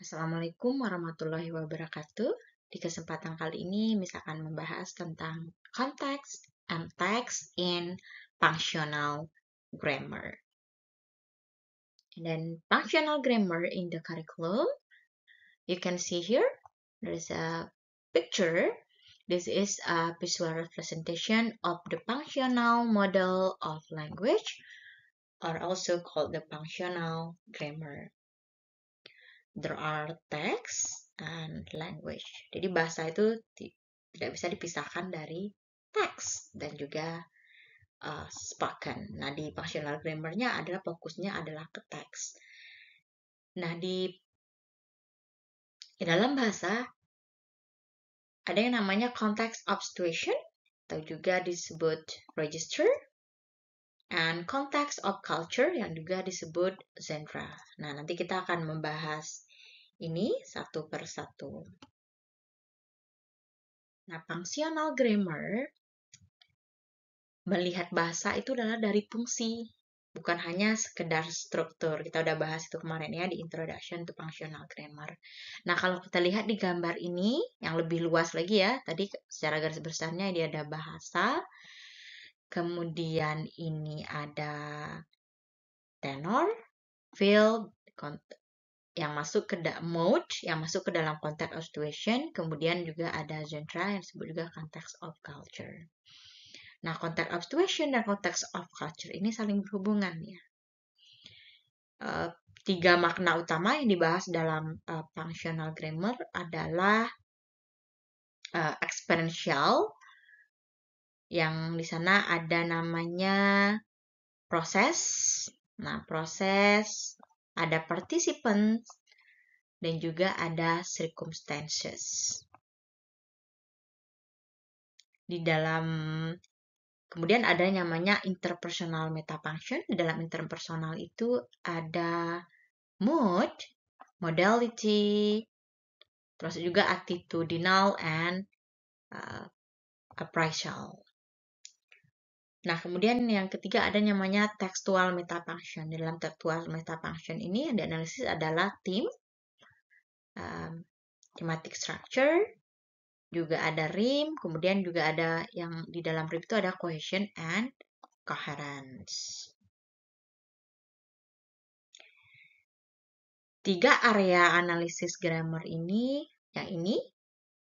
Assalamualaikum warahmatullahi wabarakatuh. Di kesempatan kali ini, misalkan membahas tentang context and text in functional grammar. And then functional grammar in the curriculum, you can see here, there is a picture. This is a visual representation of the functional model of language, or also called the functional grammar. There are text and language. Jadi bahasa itu tidak bisa dipisahkan dari teks dan juga spoken. Nah, di functional grammar-nya adalah fokusnya adalah ke teks. Nah, di dalam bahasa ada yang namanya context of situation atau juga disebut register, and context of culture yang juga disebut genre. Nah, nanti kita akan membahas ini satu per satu. Nah, functional grammar melihat bahasa itu adalah dari fungsi, bukan hanya sekedar struktur. Kita udah bahas itu kemarin ya di introduction to functional grammar. Nah, kalau kita lihat di gambar ini yang lebih luas lagi ya, tadi secara garis besarnya dia ada bahasa, kemudian ini ada tenor, field, yang masuk ke mode, yang masuk ke dalam context of situation, kemudian juga ada genre yang disebut juga context of culture. Nah, context of situation dan context of culture ini saling berhubungan ya. Tiga makna utama yang dibahas dalam functional grammar adalah experiential, yang di sana ada namanya proses. Nah, proses, ada participants, dan juga ada circumstances. Di dalam kemudian ada namanya interpersonal metafunction. Di dalam interpersonal itu ada mood, modality, terus juga attitudinal and appraisal. Nah, kemudian yang ketiga ada namanya textual metafunction. Di dalam textual metafunction ini yang dianalisis adalah theme, thematic structure, juga ada rhyme, kemudian juga ada yang di dalam rhyme itu ada cohesion and coherence. Tiga area analisis grammar ini, yang ini,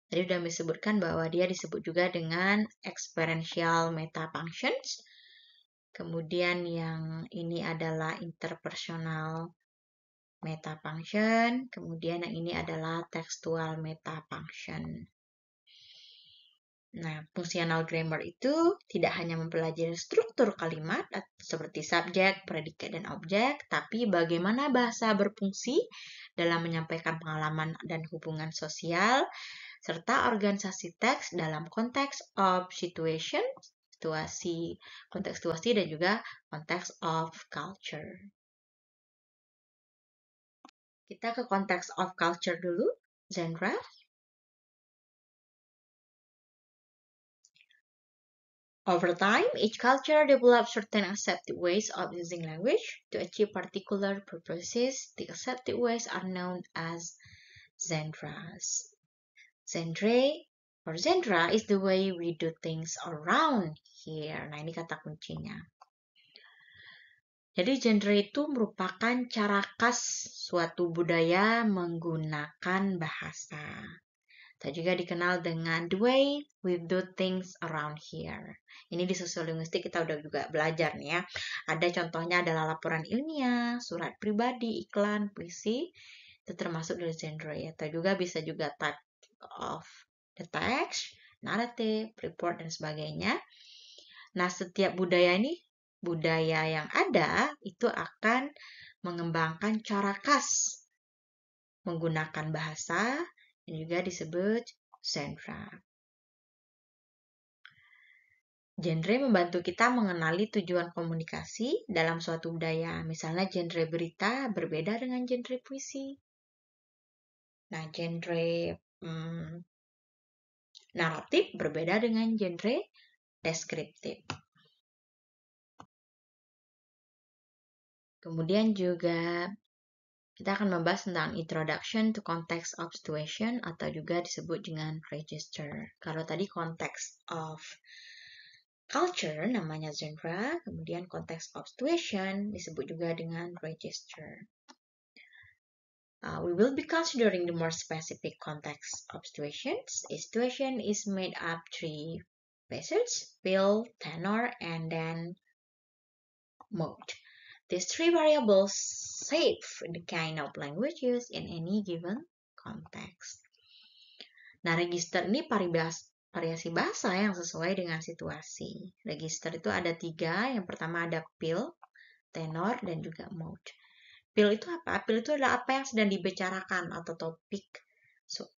tadi sudah disebutkan bahwa dia disebut juga dengan experiential metafunctions. Kemudian yang ini adalah interpersonal metafunction. Kemudian yang ini adalah textual metafunction. Nah, functional grammar itu tidak hanya mempelajari struktur kalimat seperti subjek, predikat, dan objek, tapi bagaimana bahasa berfungsi dalam menyampaikan pengalaman dan hubungan sosial, serta organisasi teks dalam konteks of situation, konteks situasi, dan juga konteks of culture. Kita ke konteks of culture dulu, genre. Over time, each culture develops certain accepted ways of using language to achieve particular purposes. The accepted ways are known as genres. Genre is the way we do things around here. Nah, ini kata kuncinya. Jadi genre itu merupakan cara khas suatu budaya menggunakan bahasa. Atau juga dikenal dengan the way we do things around here. Ini di sosiolinguistik kita udah juga belajar nih ya. Ada contohnya adalah laporan ilmiah, surat pribadi, iklan, puisi. Itu termasuk dari genre ya. Atau juga bisa juga type of the text, narrative, report, dan sebagainya. Nah, setiap budaya ini, budaya yang ada itu akan mengembangkan cara khas menggunakan bahasa yang juga disebut genre. Genre membantu kita mengenali tujuan komunikasi dalam suatu budaya. Misalnya genre berita berbeda dengan genre puisi. Nah, genre naratif berbeda dengan genre deskriptif. Kemudian juga Kita akan membahas tentang introduction to context of situation atau juga disebut dengan register. Kalau tadi context of culture namanya genre, kemudian context of situation disebut juga dengan register. We will be considering the more specific context of situations. A situation is made up 3 phases: pill, tenor, and then mode. These 3 variables shape the kind of language used in any given context. Nah, register ini variasi bahasa yang sesuai dengan situasi. Register itu ada 3. Yang pertama ada pill, tenor, dan juga mode. Pill itu apa? Pill itu adalah apa yang sedang dibicarakan atau topik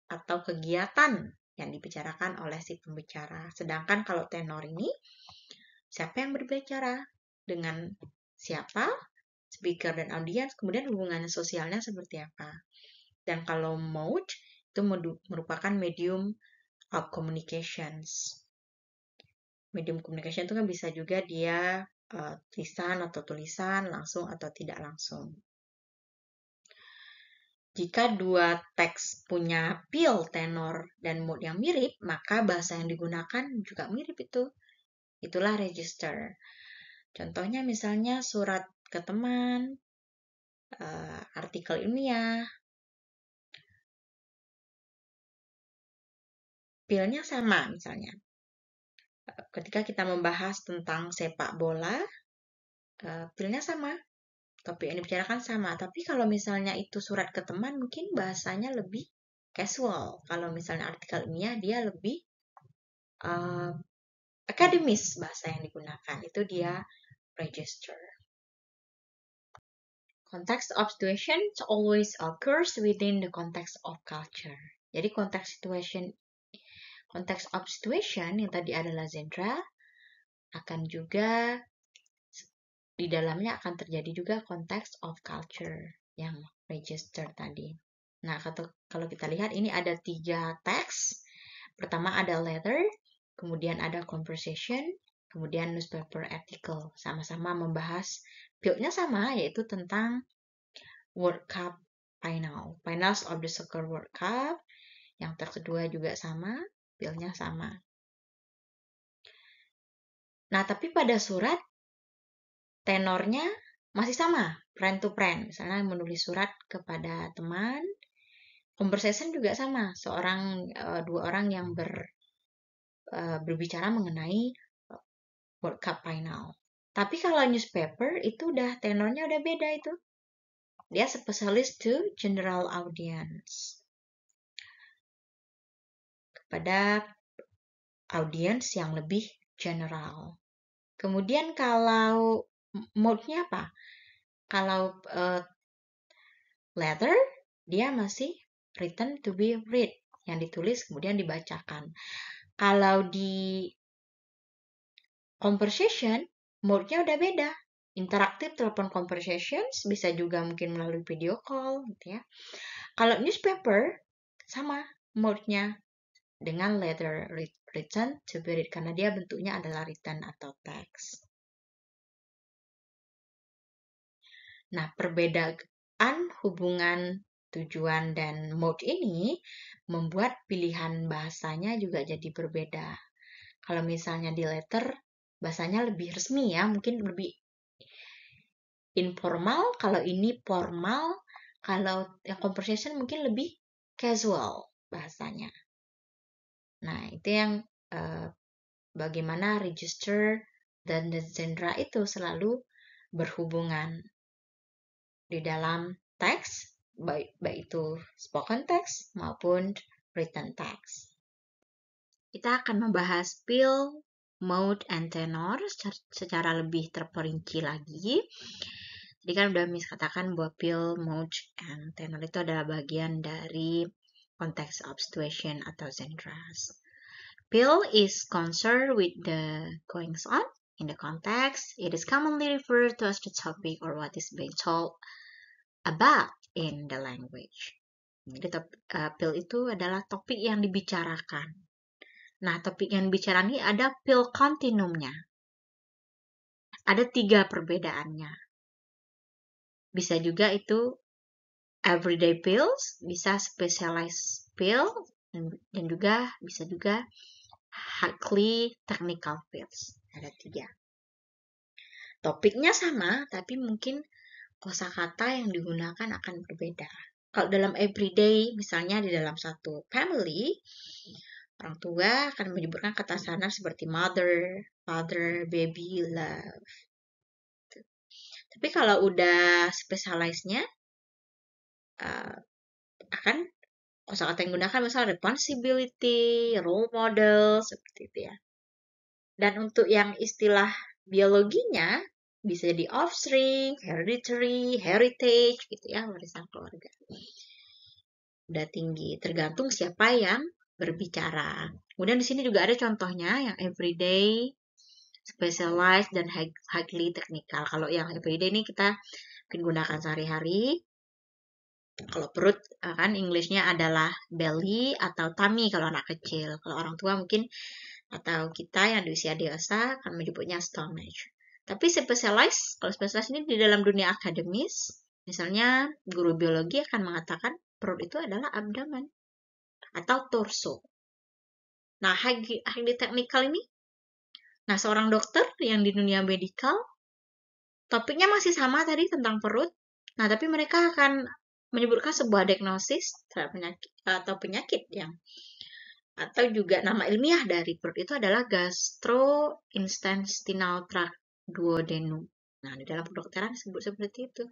atau kegiatan yang dibicarakan oleh si pembicara. Sedangkan kalau tenor ini, siapa yang berbicara? Dengan siapa? Speaker dan audiens, kemudian hubungan sosialnya seperti apa. Dan kalau mode, itu merupakan medium of communications. Medium communication itu kan bisa juga dia lisan atau tulisan, langsung atau tidak langsung. Jika dua teks punya pill, tenor, dan mode yang mirip, maka bahasa yang digunakan juga mirip itu. Itulah register. Contohnya misalnya surat ke teman, artikel ilmiah, pillnya sama misalnya. Ketika kita membahas tentang sepak bola, pillnya sama. Topik yang dibicarakan sama, tapi kalau misalnya itu surat ke teman, mungkin bahasanya lebih casual. Kalau misalnya artikel ilmiah, dia lebih akademis bahasa yang digunakan. Itu dia register. Context of situation always occurs within the context of culture. Jadi context of situation yang tadi adalah genre, akan juga di dalamnya akan terjadi juga context of culture yang register tadi. Nah, kalau kita lihat ini ada 3 teks. Pertama ada letter, kemudian ada conversation, kemudian newspaper article. Sama-sama membahas field-nya sama, yaitu tentang World Cup final. Finals of the Soccer World Cup. Yang kedua juga sama, field-nya sama. Nah, tapi pada surat tenornya masih sama, friend to friend. Misalnya menulis surat kepada teman, conversation juga sama, dua orang yang berbicara mengenai World Cup final. Tapi kalau newspaper itu tenornya udah beda itu. Dia spesialis to general audience. Kepada audience yang lebih general. Kemudian kalau mode-nya apa? Kalau letter, dia masih written to be read, yang ditulis kemudian dibacakan. Kalau di conversation, mode-nya udah beda. Interaktif telepon conversations, bisa juga mungkin melalui video call, gitu ya. Kalau newspaper, sama mode-nya dengan letter written to be read, karena dia bentuknya adalah written atau text. Nah, perbedaan hubungan tujuan dan mode ini membuat pilihan bahasanya juga jadi berbeda. Kalau misalnya di letter, bahasanya lebih resmi ya, mungkin lebih informal. Kalau ini formal, kalau yang conversation mungkin lebih casual bahasanya. Nah, itu yang bagaimana register dan genre itu selalu berhubungan di dalam teks, baik itu spoken text maupun written text. Kita akan membahas pill, mode, and tenor secara lebih terperinci lagi. Jadi kan udah katakan bahwa pill, mode, and tenor itu adalah bagian dari context of situation atau genres. Pill is concerned with the goings on in the context. It is commonly referred to as the topic or what is being told about in the language. Jadi pill itu adalah topik yang dibicarakan. Nah, topik yang dibicarakan ini ada pill continuumnya. Ada 3 perbedaannya. Bisa juga itu everyday pills, bisa specialized pill, dan juga bisa juga highly technical pills. Ada 3. Topiknya sama, tapi mungkin kosakata yang digunakan akan berbeda. Kalau dalam everyday, misalnya di dalam satu family, orang tua akan menyebutkan kata standar seperti mother, father, baby, love. Tapi kalau udah specialize-nya, akan kosakata yang digunakan misalnya responsibility, role model, seperti itu ya. Dan untuk yang istilah biologinya, bisa jadi offspring, hereditary, heritage, gitu ya, warisan keluarga. Udah tinggi, tergantung siapa yang berbicara. Kemudian di sini juga ada contohnya yang everyday, specialized, dan highly technical. Kalau yang everyday ini kita mungkin gunakan sehari-hari. Kalau perut kan Englishnya adalah belly atau tummy kalau anak kecil. Kalau orang tua mungkin atau kita yang di usia dewasa akan menyebutnya stomach. Tapi specialized, kalau specialized ini di dalam dunia akademis, misalnya guru biologi akan mengatakan perut itu adalah abdomen atau torso. Nah, highly technical ini, nah seorang dokter yang di dunia medikal, topiknya masih sama tadi tentang perut, nah tapi mereka akan menyebutkan sebuah diagnosis terhadap penyakit yang atau juga nama ilmiah dari perut itu adalah gastrointestinal tract duodenum. Nah, di dalam kedokteran disebut seperti itu.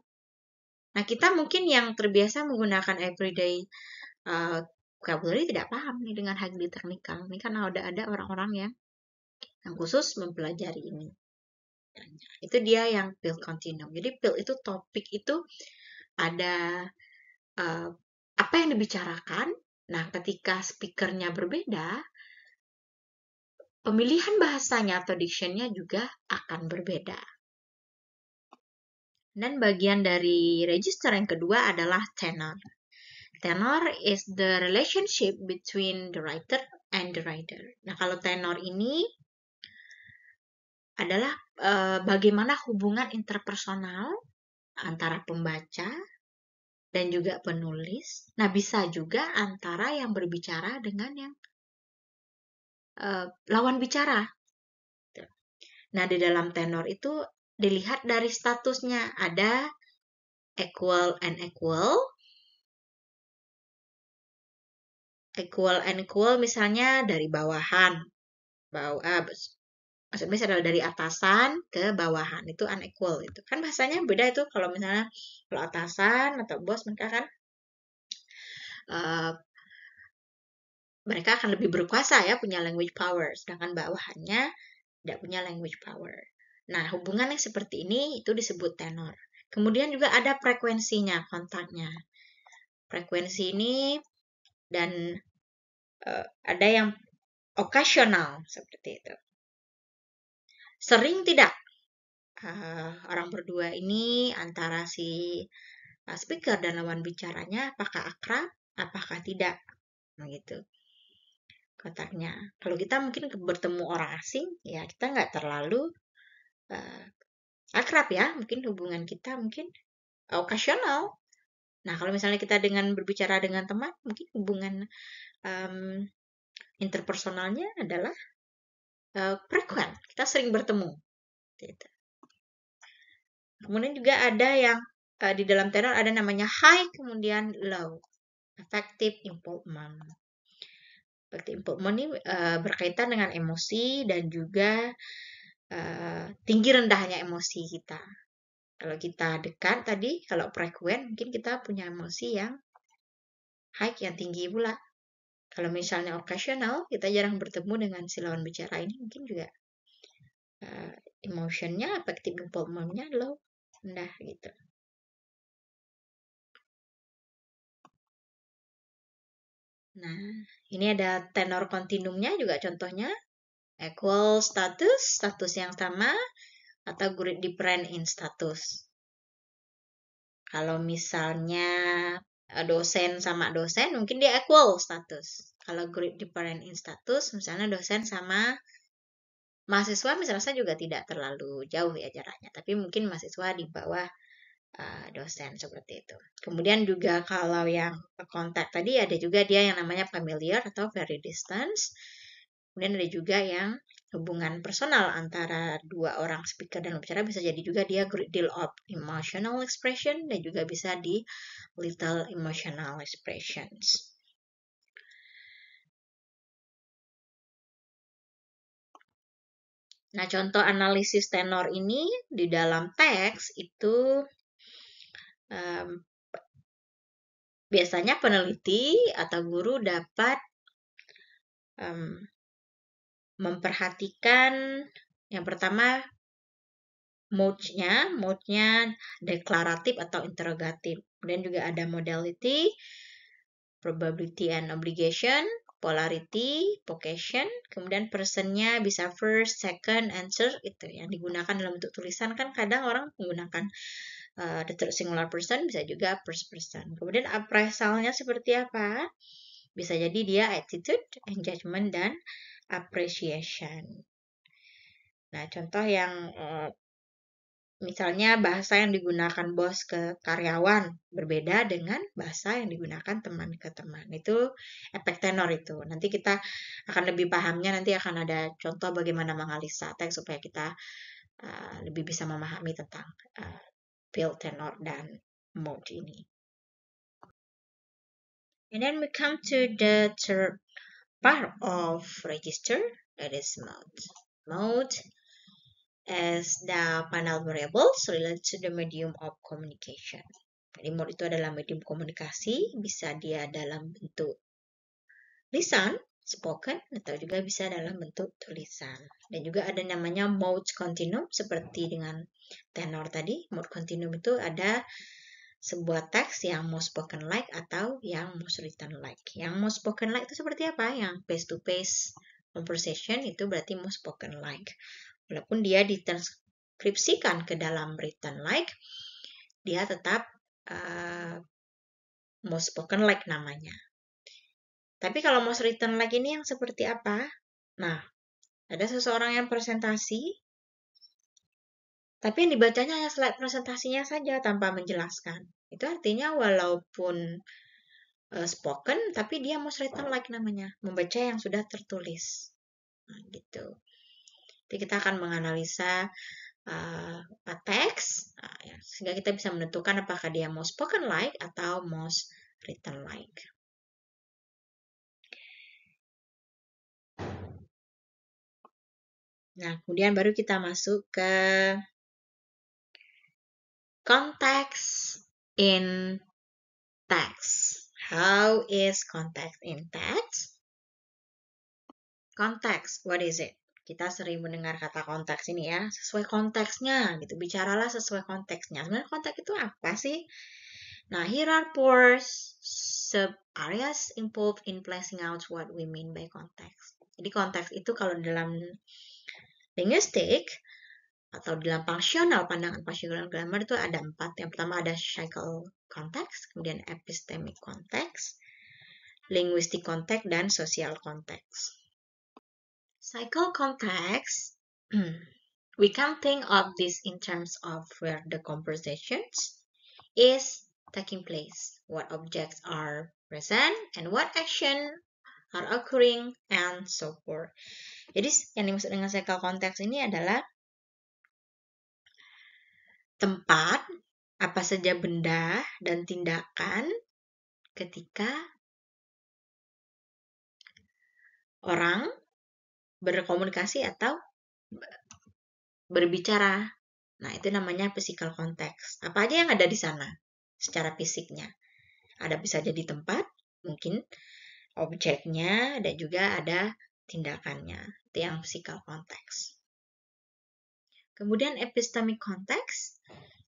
Nah, kita mungkin yang terbiasa menggunakan everyday vocabulary tidak paham nih dengan highly technical. Ini karena udah ada orang-orang yang khusus mempelajari ini. Itu dia yang pill continuum. Jadi pill itu topik itu ada apa yang dibicarakan. Nah, ketika speakernya berbeda, pemilihan bahasanya atau dictionnya juga akan berbeda. Dan bagian dari register yang kedua adalah tenor. Tenor is the relationship between the writer and the reader. Nah, kalau tenor ini adalah bagaimana hubungan interpersonal antara pembaca dan juga penulis. Nah, bisa juga antara yang berbicara dengan yang lawan bicara. Nah, di dalam tenor itu dilihat dari statusnya. Ada equal and equal. Equal and equal misalnya dari bawahan. Maksudnya adalah dari atasan ke bawahan. Itu unequal. Itu kan bahasanya beda itu kalau misalnya kalau atasan atau bos mereka kan mereka akan lebih berkuasa ya, punya language power. Sedangkan bawahannya tidak punya language power. Nah, hubungan yang seperti ini itu disebut tenor. Kemudian juga ada frekuensinya, kontaknya. Frekuensi ini dan ada yang occasional seperti itu. Sering tidak orang berdua ini antara si speaker dan lawan bicaranya apakah akrab, apakah tidak, begitu. Kontaknya. Kalau kita mungkin bertemu orang asing, ya kita nggak terlalu akrab ya, mungkin hubungan kita mungkin occasional. Nah, kalau misalnya kita dengan berbicara dengan teman, mungkin hubungan interpersonalnya adalah frequent. Kita sering bertemu. Gitu. Kemudian juga ada yang di dalam tenor ada namanya high, kemudian low. Affective involvement. Affective involvement ini berkaitan dengan emosi dan juga tinggi rendahnya emosi kita. Kalau kita dekat tadi, kalau frequent mungkin kita punya emosi yang high, yang tinggi pula. Kalau misalnya occasional, kita jarang bertemu dengan si lawan bicara ini, mungkin juga emotionnya, affective involvement-nya low, rendah gitu. Nah, ini ada tenor continuumnya juga contohnya. Equal status, status yang sama, atau great difference in status. Kalau misalnya dosen sama dosen, mungkin dia equal status. Kalau great difference in status, misalnya dosen sama mahasiswa, misalnya juga tidak terlalu jauh ya jaraknya. Tapi mungkin mahasiswa di bawah dosen seperti itu. Kemudian juga kalau yang kontak tadi ada juga dia yang namanya familiar atau very distance. Kemudian ada juga yang hubungan personal antara dua orang speaker dan pembicara, bisa jadi juga dia great deal of emotional expression dan juga bisa di little emotional expressions. Nah, contoh analisis tenor ini di dalam teks itu biasanya peneliti atau guru dapat memperhatikan yang pertama mode-nya deklaratif atau interrogatif. Kemudian juga ada modality, probability and obligation, polarity, vocation, kemudian person-nya bisa first, second, answer, itu yang digunakan dalam bentuk tulisan. Kan kadang orang menggunakan the third singular person, bisa juga first person. Kemudian appraisalnya seperti apa? Bisa jadi dia attitude, engagement, dan appreciation. Nah, contoh yang misalnya bahasa yang digunakan bos ke karyawan berbeda dengan bahasa yang digunakan teman ke teman. Itu efek tenor itu. Nanti kita akan lebih pahamnya, nanti akan ada contoh bagaimana menganalisa teks supaya kita lebih bisa memahami tentang feel, tenor, dan mode ini. And then we come to the third part of register, that is mode. Mode as the final variables related to the medium of communication. Jadi mode itu adalah medium komunikasi, bisa dia dalam bentuk lisan, spoken, atau juga bisa dalam bentuk tulisan. Dan juga ada namanya mode continuum, seperti dengan tenor tadi. Mode continuum itu ada sebuah teks yang mau spoken like atau yang mau written like. Yang mau spoken like itu seperti apa? Yang face-to-face conversation itu berarti mau spoken like. Walaupun dia ditranskripsikan ke dalam written like, dia tetap mau spoken like namanya. Tapi kalau mau written like ini yang seperti apa? Nah, ada seseorang yang presentasi, tapi yang dibacanya hanya slide presentasinya saja tanpa menjelaskan. Itu artinya walaupun spoken, tapi dia mau written like namanya, membaca yang sudah tertulis. Nah, gitu. Jadi kita akan menganalisa teks, sehingga kita bisa menentukan apakah dia mau spoken like atau mau written like. Nah, kemudian baru kita masuk ke context in text. How is context in text? Context, what is it? Kita sering mendengar kata konteks ini ya, sesuai konteksnya gitu. Bicaralah sesuai konteksnya. Sebenarnya konteks itu apa sih? Nah, here are four sub-areas involved in fleshing out what we mean by context. Jadi konteks itu kalau dalam linguistik atau dalam pandangan functional grammar itu ada 4. Yang pertama ada psychal context, kemudian epistemic context, linguistic context, dan social context. Psychal context, we can think of this in terms of where the conversations is taking place, what objects are present, and what action are occurring, and so forth. Jadi yang dimaksud dengan psychal context ini adalah tempat, apa saja benda, dan tindakan ketika orang berkomunikasi atau berbicara. Nah, itu namanya physical context. Apa aja yang ada di sana secara fisiknya? Ada bisa jadi tempat, mungkin objeknya, dan juga ada tindakannya. Itu yang physical context. Kemudian epistemic context.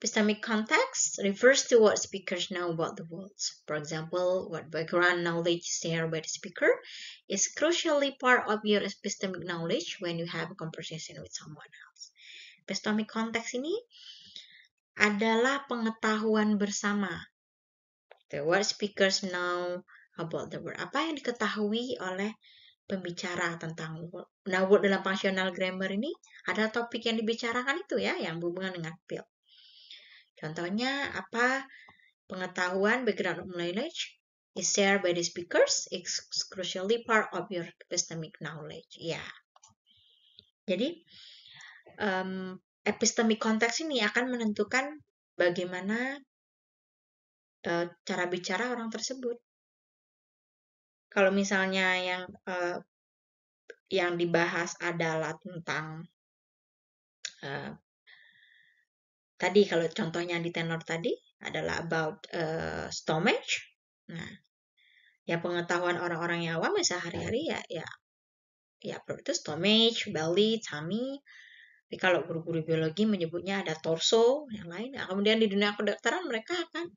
Epistemic context refers to what speakers know about the world. For example, what background knowledge shared by the speaker is crucially part of your epistemic knowledge when you have a conversation with someone else. Epistemic context ini adalah pengetahuan bersama. What speakers know about the world. Apa yang diketahui oleh pembicara tentang world. Nah, word dalam functional grammar ini adalah topik yang dibicarakan itu ya, yang berhubungan dengan field. Contohnya apa? Pengetahuan, background knowledge is shared by the speakers. It's crucially part of your epistemic knowledge. Ya. Jadi epistemic konteks ini akan menentukan bagaimana cara bicara orang tersebut. Kalau misalnya yang dibahas adalah tentang tadi, kalau contohnya di tenor tadi adalah about stomach. Nah, ya pengetahuan orang-orang yang awam sehari-hari ya perut itu stomach, belly, tummy. Tapi kalau guru-guru biologi menyebutnya ada torso, yang lain. Nah, kemudian di dunia kedokteran mereka akan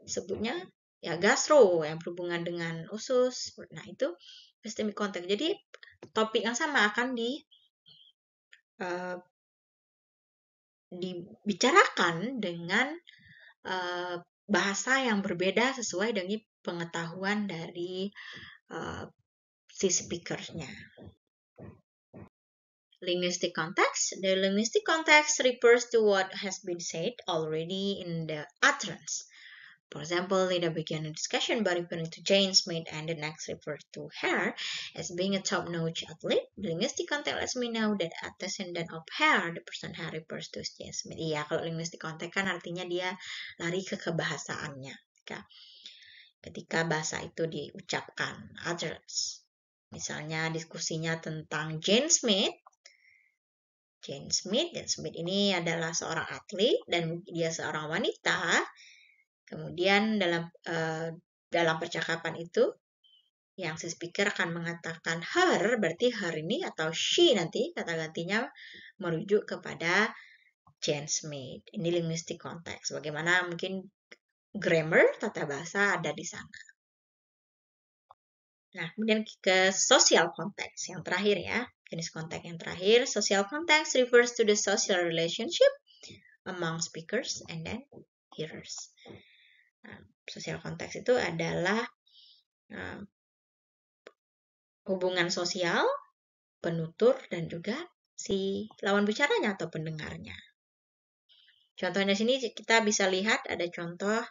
sebutnya ya gastro yang berhubungan dengan usus. Nah, itu epistemic konteks. Jadi topik yang sama akan dibicarakan dengan bahasa yang berbeda sesuai dengan pengetahuan dari si speakernya. Linguistic context. The linguistic context refers to what has been said already in the utterance. For example, in the beginning discussion by referring to Jane Smith and the next referred to her as being a top-notch athlete, the linguistic context lets me know that a descendant of her, the person her refers to as Jane Smith. Iya, kalau linguistic context kan artinya dia lari ke kebahasaannya. Ketika bahasa itu diucapkan, utterance. Misalnya diskusinya tentang Jane Smith. Jane Smith ini adalah seorang atlet dan dia seorang wanita. Kemudian dalam percakapan itu yang si speaker akan mengatakan her, berarti her ini atau she nanti kata gantinya merujuk kepada Jane Smith. Ini linguistic context. Bagaimana mungkin grammar, tata bahasa ada di sana. Nah, kemudian ke social context yang terakhir ya. Jenis konteks yang terakhir, social context refers to the social relationship among speakers and then hearers. Nah, social context itu adalah hubungan sosial, penutur, dan juga si lawan bicaranya atau pendengarnya. Contohnya sini kita bisa lihat ada contoh,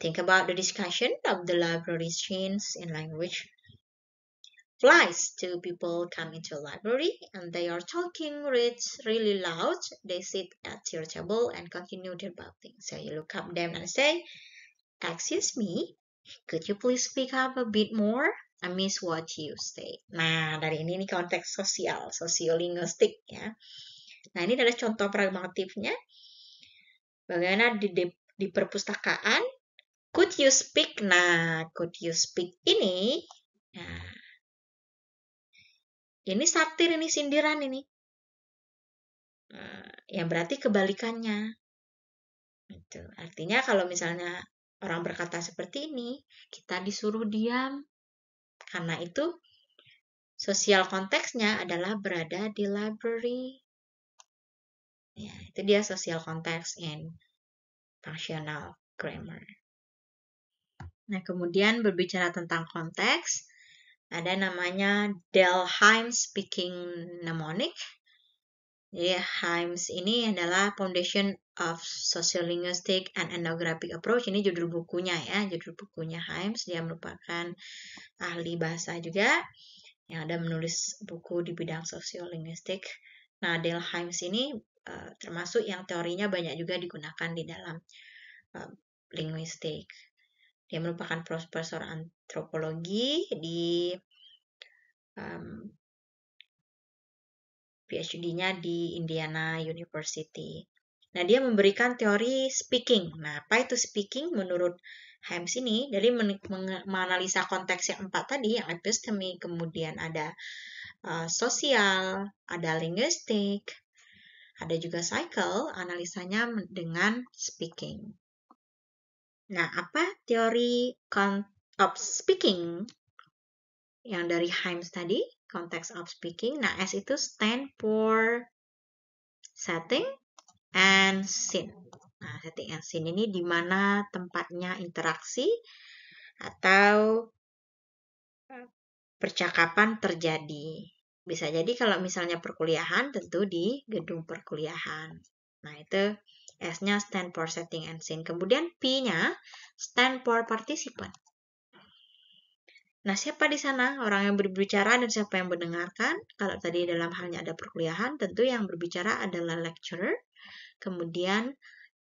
think about the discussion of the library scenes in language. Flies. Two people come into a library and they are talking really loud. They sit at your table and continue their babbling. So you look up them and say, "Excuse me, could you please speak up a bit more? I miss what you say." Nah, dari ini konteks sosial, sosiolinguistik ya. Nah, ini adalah contoh pragmatifnya. Bagaimana di perpustakaan, could you speak? Nah, could you speak ini, nah, ini satir, ini sindiran ini. Yang berarti kebalikannya. Itu. Artinya kalau misalnya orang berkata seperti ini, kita disuruh diam. Karena itu sosial konteksnya adalah berada di library. Ya, itu dia social context in functional grammar. Nah, kemudian berbicara tentang konteks, ada namanya Delheim Speaking Mnemonic. Jadi HIMSS ini adalah Foundation of Sociolinguistic and Ethnographic Approach. Ini judul bukunya ya, judul bukunya HIMSS. Dia merupakan ahli bahasa juga yang ada menulis buku di bidang sosiolinguistik. Nah, Delheim ini termasuk yang teorinya banyak juga digunakan di dalam linguistik. Dia merupakan profesor antropologi di PhD-nya di Indiana University. Nah, dia memberikan teori speaking. Nah, apa itu speaking? Menurut HIMSS ini, dari menganalisa konteks yang 4 tadi, yang epistemi, kemudian ada sosial, ada linguistik, ada juga cycle, analisanya dengan speaking. Nah, apa teori of speaking yang dari HIMSS tadi? Context of speaking. Nah, S itu stand for setting and scene. Nah, setting and scene ini di mana tempatnya interaksi atau percakapan terjadi. Bisa jadi kalau misalnya perkuliahan, tentu di gedung perkuliahan. Nah, itu S-nya stand for setting and scene. Kemudian P-nya stand for participant. Nah, siapa di sana orang yang berbicara dan siapa yang mendengarkan? Kalau tadi dalam halnya ada perkuliahan, tentu yang berbicara adalah lecturer. Kemudian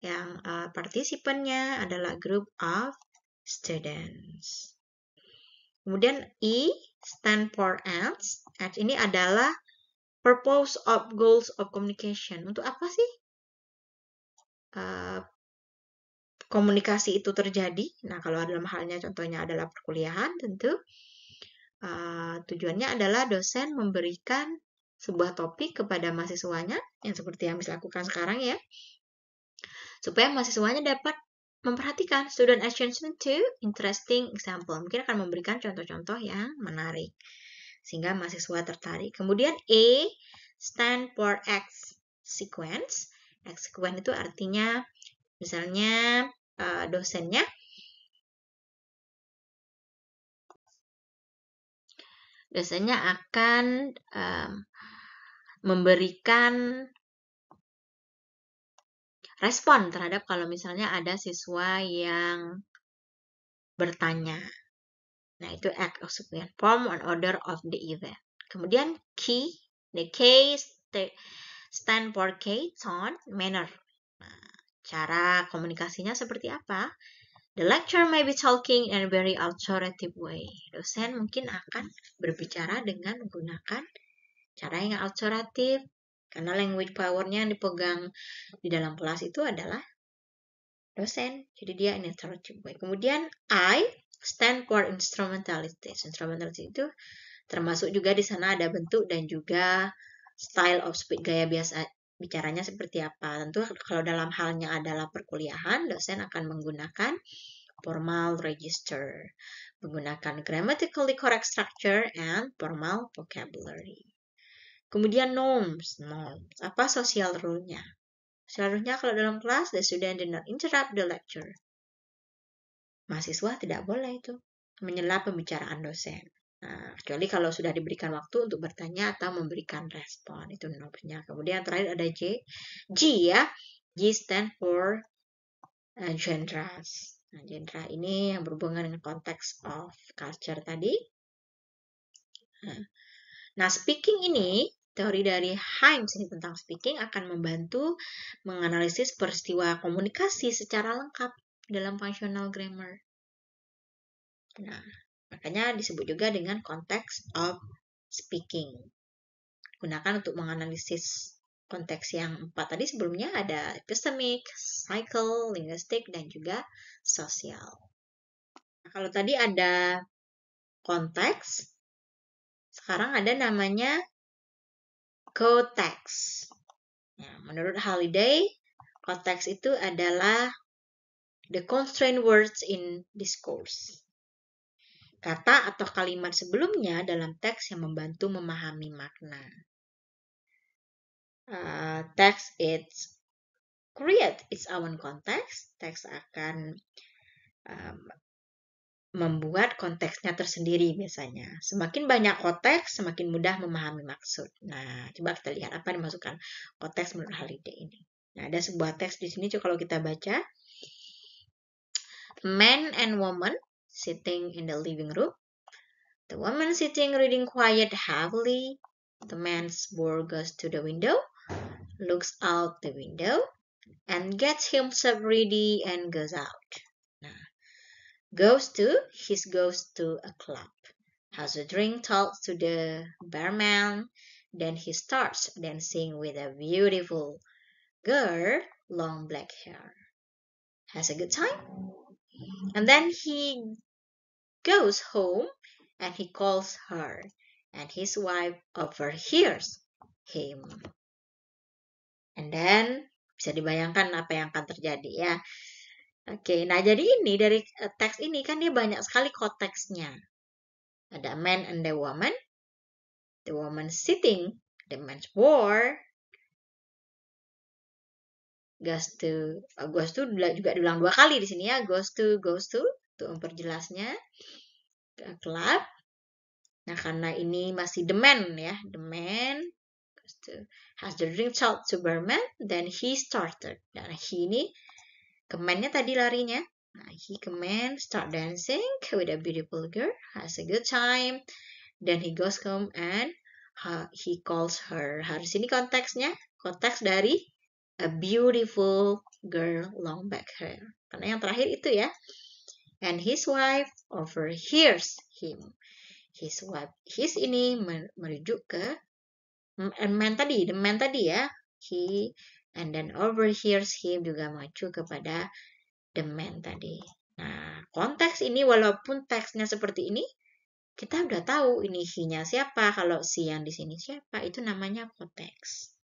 yang partisipannya adalah group of students. Kemudian E stand for ends. Ends ini adalah purpose of goals of communication. Untuk apa sih komunikasi itu terjadi? Nah, kalau dalam halnya contohnya adalah perkuliahan, tentu tujuannya adalah dosen memberikan sebuah topik kepada mahasiswanya, yang seperti yang bisa lakukan sekarang ya, supaya mahasiswanya dapat memperhatikan student attention to interesting example. Mungkin akan memberikan contoh-contoh yang menarik sehingga mahasiswa tertarik. Kemudian A stand for X sequence. X sequence itu artinya misalnya dosennya akan memberikan respon terhadap kalau misalnya ada siswa yang bertanya. Nah, itu act of sequence, form and order of the event. Kemudian key, the K stand for K, tone, manner. Nah, cara komunikasinya seperti apa? The lecturer may be talking in a very authoritative way. Dosen mungkin akan berbicara dengan menggunakan cara yang authoritative, karena language power-nya yang dipegang di dalam kelas itu adalah dosen. Jadi dia in authoritative way. Kemudian I stand for instrumentalities. Instrumentalities itu termasuk juga di sana ada bentuk dan juga style of speech, gaya biasa bicaranya seperti apa. Tentu kalau dalam halnya adalah perkuliahan, dosen akan menggunakan formal register, menggunakan grammatically correct structure and formal vocabulary. Kemudian norms. Apa social rule-nya? Social rule-nya kalau dalam kelas, the student did not interrupt the lecture. Mahasiswa tidak boleh itu menyela pembicaraan dosen. Nah, kecuali kalau sudah diberikan waktu untuk bertanya atau memberikan respon. Itu norms-nya. Kemudian terakhir ada G. G ya. G stand for genres. Nah, genre ini yang berhubungan dengan konteks of culture tadi. Nah, speaking ini, teori dari Himes ini tentang speaking akan membantu menganalisis peristiwa komunikasi secara lengkap dalam functional grammar. Nah, makanya disebut juga dengan konteks of speaking. Gunakan untuk menganalisis konteks yang 4 tadi sebelumnya ada epistemic, cycle, linguistic, dan juga sosial. Nah, kalau tadi ada konteks, sekarang ada namanya context. Nah, menurut Halliday, konteks itu adalah the constrained words in discourse. Kata atau kalimat sebelumnya dalam teks yang membantu memahami makna. Text it create its own context. Teks akan membuat konteksnya tersendiri biasanya. Semakin banyak konteks, semakin mudah memahami maksud. Nah, coba kita lihat apa yang dimasukkan konteks menurut Halliday ini. Nah, ada sebuah teks di sini, coba kalau kita baca. Man and woman sitting in the living room. The woman sitting reading quiet heavily. The man's boy goes to the window, looks out the window, and gets himself ready and goes out. Nah, goes to a club, has a drink, talks to the barman, then he starts dancing with a beautiful girl, long black hair. Has a good time, and then he goes home and he calls her, and his wife overhears him. And then bisa dibayangkan apa yang akan terjadi ya. Oke, nah jadi ini dari teks ini kan dia banyak sekali konteksnya. Ada man and the woman sitting, the man's bored, goes to juga diulang 2 kali di sini ya, goes to untuk memperjelasnya, ke club. Nah, karena ini masih the man ya, the man goes Has the ring told to Berman? Then he started. Dan he ini command-nya tadi larinya. Nah, he command start dancing with a beautiful girl. Has a good time. Then he goes home and he calls her. Harus ini konteksnya. Konteks dari a beautiful girl long back hair. Karena yang terakhir itu ya. And his wife overhears him. His ini merujuk ke the man tadi ya. He and then overhears him juga mengacu kepada the man tadi. Nah, konteks ini walaupun teksnya seperti ini, kita udah tahu ini he-nya siapa, kalau si yang di sini siapa, itu namanya konteks.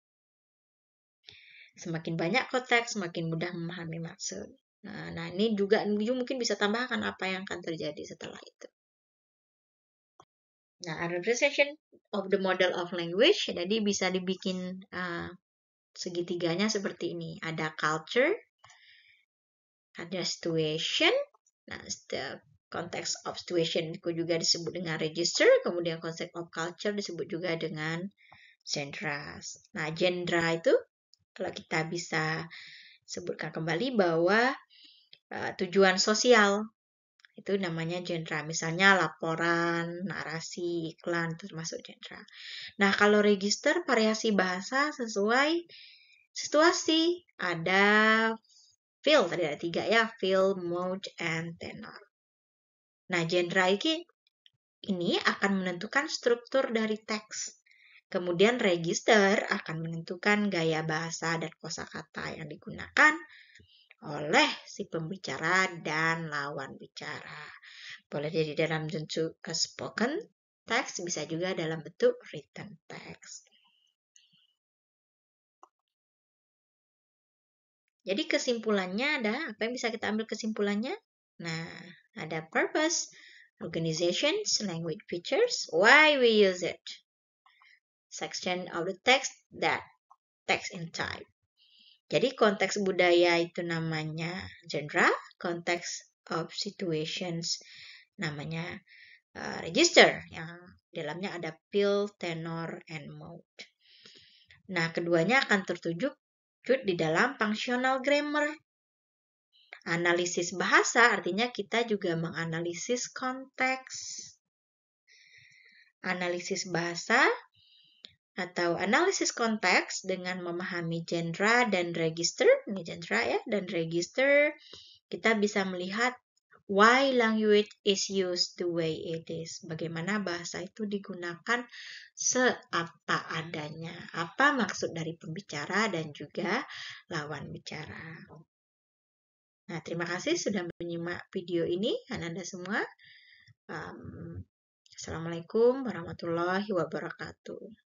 Semakin banyak konteks, semakin mudah memahami maksud. Nah, ini juga mungkin bisa tambahkan apa yang akan terjadi setelah itu. Nah, representation of the model of language, jadi bisa dibikin segitiganya seperti ini. Ada culture, ada situation. Nah, the context of situation itu juga disebut dengan register, kemudian konsep of culture disebut juga dengan genres. Nah, genre itu kalau kita bisa sebutkan kembali bahwa tujuan sosial itu namanya genre. Misalnya laporan, narasi, iklan itu termasuk genre. Nah, kalau register variasi bahasa sesuai situasi. Ada feel, tadi ada 3 ya, feel, mode, and tenor. Nah, genre ini akan menentukan struktur dari teks. Kemudian register akan menentukan gaya bahasa dan kosakata yang digunakan oleh si pembicara dan lawan bicara. Boleh jadi dalam bentuk spoken text, bisa juga dalam bentuk written text. Jadi kesimpulannya ada, apa yang bisa kita ambil kesimpulannya? Nah, ada purpose, organizations, language features, why we use it, section of the text, that text in type. Jadi konteks budaya itu namanya genre, konteks of situations namanya register, yang dalamnya ada feel, tenor, and mode. Nah, keduanya akan tertuju di dalam functional grammar. Analisis bahasa artinya kita juga menganalisis konteks. Analisis bahasa atau analisis konteks dengan memahami genre dan register, ini genre ya, dan register, kita bisa melihat why language is used the way it is. Bagaimana bahasa itu digunakan seapa adanya. Apa maksud dari pembicara dan juga lawan bicara. Nah, terima kasih sudah menyimak video ini, Anda semua. Assalamualaikum warahmatullahi wabarakatuh.